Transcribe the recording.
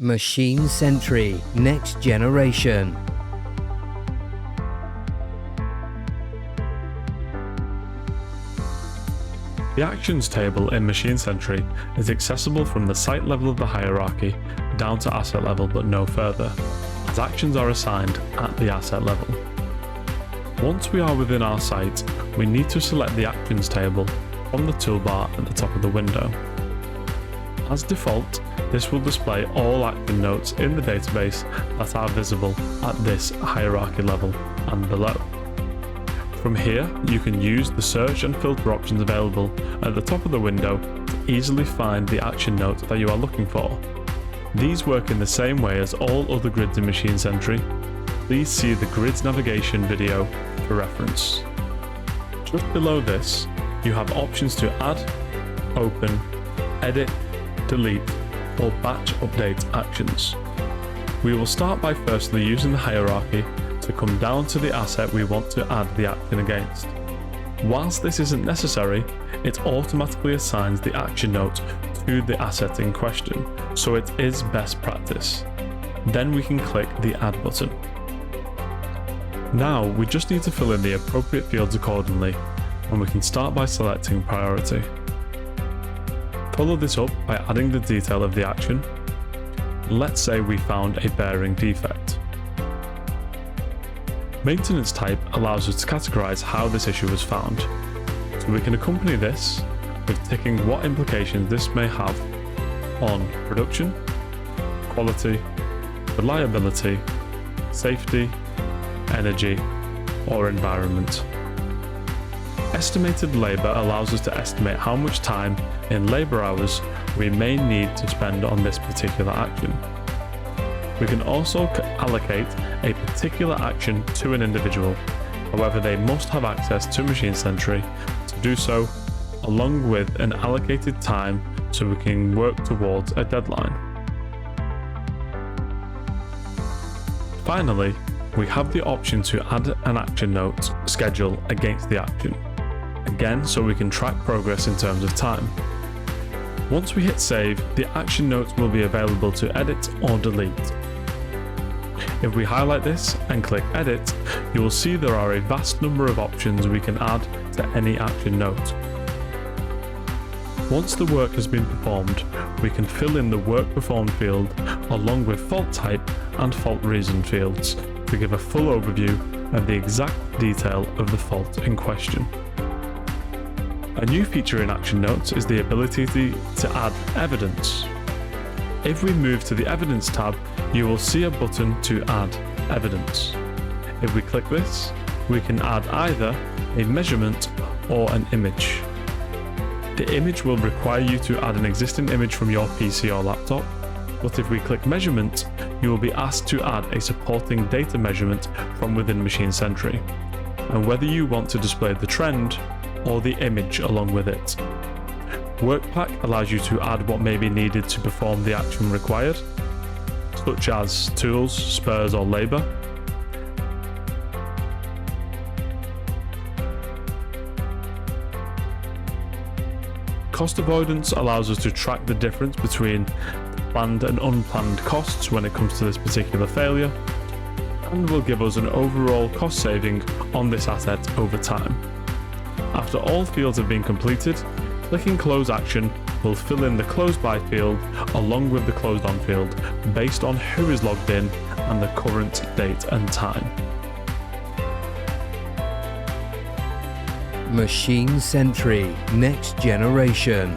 Machine Sentry Next Generation. The actions table in Machine Sentry is accessible from the site level of the hierarchy down to asset level but no further, as actions are assigned at the asset level. Once we are within our site, we need to select the actions table from the toolbar at the top of the window. As default, this will display all action notes in the database that are visible at this hierarchy level and below. From here, you can use the search and filter options available at the top of the window to easily find the action note that you are looking for. These work in the same way as all other grids in Machine Sentry. Please see the grids navigation video for reference. Just below this, you have options to add, open, edit, delete, or batch update actions. We will start by firstly using the hierarchy to come down to the asset we want to add the action against. Whilst this isn't necessary, it automatically assigns the action note to the asset in question, so it is best practice. Then we can click the Add button. Now we just need to fill in the appropriate fields accordingly, and we can start by selecting priority. Follow this up by adding the detail of the action. Let's say we found a bearing defect. Maintenance type allows us to categorize how this issue was found, so we can accompany this with ticking what implications this may have on production, quality, reliability, safety, energy, or environment. Estimated labour allows us to estimate how much time in labour hours we may need to spend on this particular action. We can also allocate a particular action to an individual, however they must have access to Machine Sentry to do so, along with an allocated time so we can work towards a deadline. Finally, we have the option to add an action note schedule against the action, again so we can track progress in terms of time. Once we hit save, the action notes will be available to edit or delete. If we highlight this and click edit, you will see there are a vast number of options we can add to any action note. Once the work has been performed, we can fill in the work performed field along with fault type and fault reason fields to give a full overview of the exact detail of the fault in question. A new feature in action notes is the ability to add evidence. If we move to the evidence tab, you will see a button to add evidence. If we click this, we can add either a measurement or an image. The image will require you to add an existing image from your PC or laptop, but if we click measurement, you will be asked to add a supporting data measurement from within Machine Sentry, and whether you want to display the trend or the image along with it. Workpack allows you to add what may be needed to perform the action required, such as tools, spares, or labour. Cost avoidance allows us to track the difference between planned and unplanned costs when it comes to this particular failure, and will give us an overall cost saving on this asset over time. After all fields have been completed, clicking close action will fill in the close by field along with the closed on field based on who is logged in and the current date and time. Machine Sentry Next Generation.